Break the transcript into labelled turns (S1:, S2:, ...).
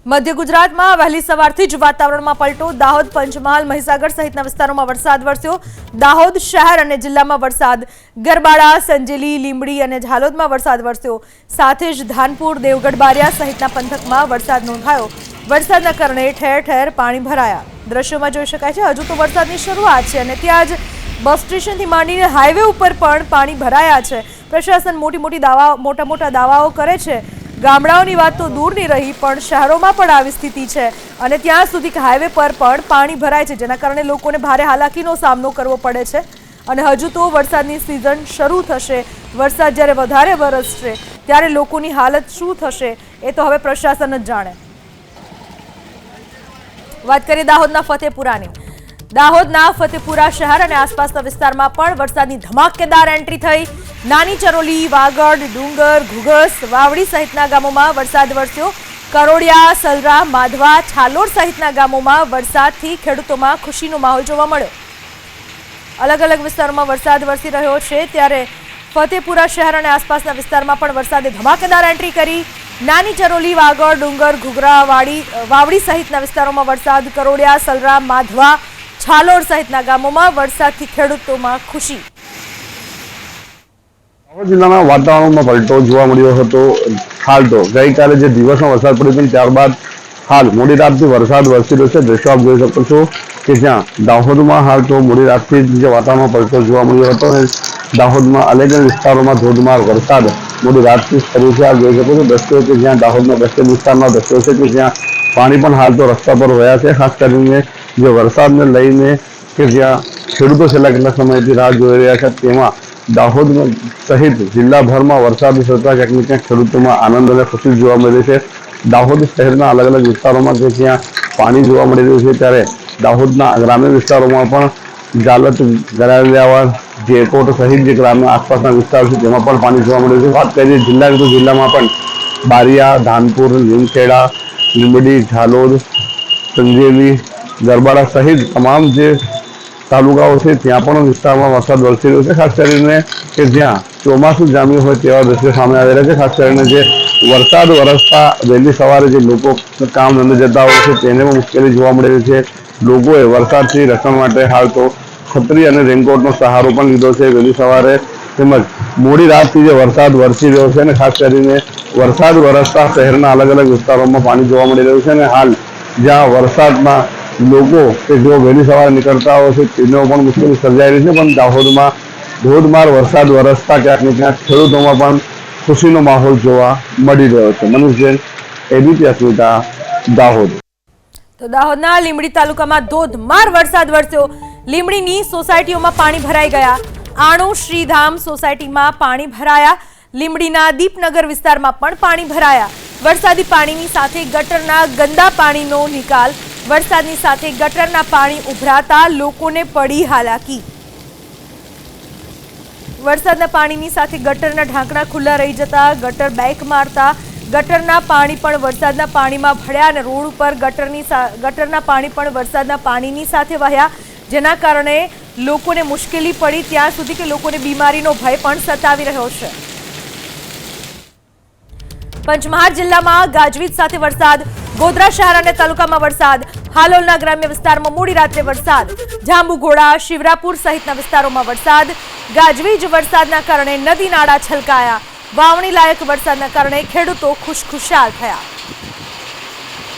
S1: मध्य गुजरात में वहेली सवारथी ज वातावरणमां पलटो। दाहोद, पंचमहाल, महीसागर सहितना विस्तारोमां वरसाद वरस्यो। दाहोद शहर अने जिल्लामां वरसाद, गरबाड़ा, संजेली, લીંબડી अने झालोदमां वरसाद वरस्यो। साथे ज धानपुर, देवगढ़, बारिया सहितना पंथकमां वरसाद नोंधायो। वरसादना कारणे ठेर ठेर पाणी भराया। दृश्योमां जोई शकाय छे हजू तो वरसादनी शरूआत छे अने त्यां ज बस स्टेशनथी मांडीने हाईवे उपर पण पाणी भराया छे। प्रशासन मोटा मोटा दावाओ करे छे। गामडाओनी वात तो दूरनी रही पण शहरोमां पण आवी स्थिति छे अने त्यां सुधी के हाईवे पर पण पाणी भराय छे, जेना कारणे लोकोने भारे हालाकीनो सामनो करवो पड़े छे। अने हजू तो वरसादनी सीजन शरू थशे। वरसाद ज्यारे वधारे वरसशे त्यारे लोकोनी हालत शुं थशे ए तो हवे प्रशासन ज जाणे। वात करीए दाहोदना फतेपुरानी। दाहोदना फतेपुरा शहर अने आसपासना विस्तारमां पण वरसादनी धमाकेदार एंट्री थई। नानी चरोली, वागड़, डूंगर, घुगस, वावड़ी सहितना गामोमां वरसाद वरस्यो। करोड़िया, सलरा, माधवा, छालोर सहितना गामोमां वरसादथी खेडूतोमां खुशीनो माहोल जोवा मळ्यो। अलग अलग विस्तारोमां वरसाद वरसी रह्यो छे त्यारे फतेपुरा शहर अने आसपासना विस्तारमां पण वरसादे धमाकेदार एंट्री करी। नानी चरोली, वागड़, डूंगर, घुगरा, वावड़ी सहितना विस्तारोमां वरसाद। करोड़िया, सलरा, माधवा, छालोर सहितना गामोमां वरसादथी खेडूतोमां खुशी।
S2: દાહોદ જિલ્લાના વાતાવરણમાં પલટો જોવા મળ્યો હતો। હાલ તો ગઈકાલે જે દિવસમાં વરસાદ પડ્યો હતો ત્યારબાદ હાલ મોડી રાતથી વરસાદ વરસી રહ્યો છે। દ્રશ્યો આપ જોઈ શકો છો કે જ્યાં દાહોદમાં હાલ તો મોડી રાતથી જે વાતાવરણમાં પલટો જોવા મળ્યો હતો અને દાહોદમાં અલગ અલગ વિસ્તારોમાં ધોધમાર વરસાદ મોડી રાતથી શરૂ છે। આપ જોઈ શકો છો દ્રશ્યો કે જ્યાં દાહોદના બસ સ્ટેન્ડ વિસ્તારના દ્રશ્યો છે કે જ્યાં પાણી પણ હાલ તો રસ્તા પર વહ્યા છે। ખાસ કરીને જે વરસાદને લઈને કે જ્યાં ખેડૂતો છેલ્લા કેટલાક સમયથી રાહ જોઈ રહ્યા છે તેમાં दाहोद सहित जिल्लाभर में वरसाद थता क्यांक ने क्यांक खेडूतों आनंद और खुशी जोवा मळे छे। दाहोद शहरना अलग अलग विस्तारों में ज्यां पाणी जोवा मळी रह्युं छे त्यारे दाहोदना ग्राम्य विस्तारों में पण जालत, गरालियावाड़, जेकोट सहित जे ग्राम्य आसपासना विस्तार छे तेमां पण पाणी जोवा मळ्युं छे। वात करीए जिल्ला तो जिल्लामां पण बारिया, धानपुर, લીમખેડા, લીંબડી, झालोद, संजेली, गरबाड़ा सहित तमाम जे तालुकाओं से त्यां पण विस्तारमां वरसाद वरसी रह्यो छे। खास करीने के ज्यां ચોમાસું जाम्યું હોય तेवा दृश्य सामे आवी रह्या छे। खास करीने जे वरसाद वरसता वहेली सवारे जे लोको काम धंधे जता होय छे तेने पण मुश्केली जोवा मळी रही छे। लोकोए वरसादथी रक्षण माटे हाल तो छतरी अने रेनकोटनो सहारो पण लीधो छे। वहेली सवारे તેમજ મોડી રાતથી જે વરસાદ વરસી રહ્યો છે અને ખાસ કરીને વરસાદ વરસતા શહેરના અલગ અલગ વિસ્તારોમાં પાણી જોવા મળી રહ્યું છે અને હાલ જ્યાં વરસાદમાં લોકો કે જો વહેલી સવારે નીકળતા હોય છે તેનો પણ મુશ્કેલી સર્જાઈ રહી છે, પણ દાહોદમાં ધોધમાર વરસાદ વરસતા ક્યાંક ને ક્યાંક ખેડૂતોમાં પણ ખુશીનો માહોલ જોવા મળી રહ્યો છે। મનીષ જૈન, એબીપી અસ્મિતા, દાહોદ।
S1: तो दाहोदना લીંબડી तालुकामां धोधमार वरसाद वरस्यो। લીંબડીની સોસાયટીઓમાં પાણી ભરાઈ ગયા। आणु श्रीधाम सोसायटीमां पाणी भराया। લીંબડીના દીપનગર વિસ્તારમાં પણ પાણી ભરાયા। વરસાદી પાણીની સાથે ગટરના ગંદા પાણીનો નિકાલ। વરસાદની સાથે ગટરના પાણી ઉભરાતા લોકોને પડી હાલાકી। વરસાદના પાણીની સાથે ગટરના ઢાંકણા ખુલ્લા રહી જતા ગટર બેક મારતા ગટરના પાણી પણ વરસાદના પાણીમાં ભળ્યા અને રોડ ઉપર ગટરના પાણી પણ વરસાદના પાણીની સાથે વહ્યા, જેના કારણે લોકોને મુશ્કેલી પડી ત્યાં સુધી કે લોકોને બીમારીનો ભય પણ સતાવી રહ્યો છે। પંચમહાલ જિલ્લામાં ગાજવીજ સાથે વરસાદ। ગોધરા શહેર અને તાલુકામાં વરસાદ। હાલોલના ગ્રામ્ય વિસ્તારમાં મોડી રાત્રે વરસાદ। જાંબુઘોડા, શિવરાપુર સહિતના વિસ્તારોમાં વરસાદ। ગાજવીજ વરસાદના કારણે નદી નાળા છલકાયા। વાવણી લાયક વરસાદના કારણે ખેડૂતો ખુશખુશાલ થયા।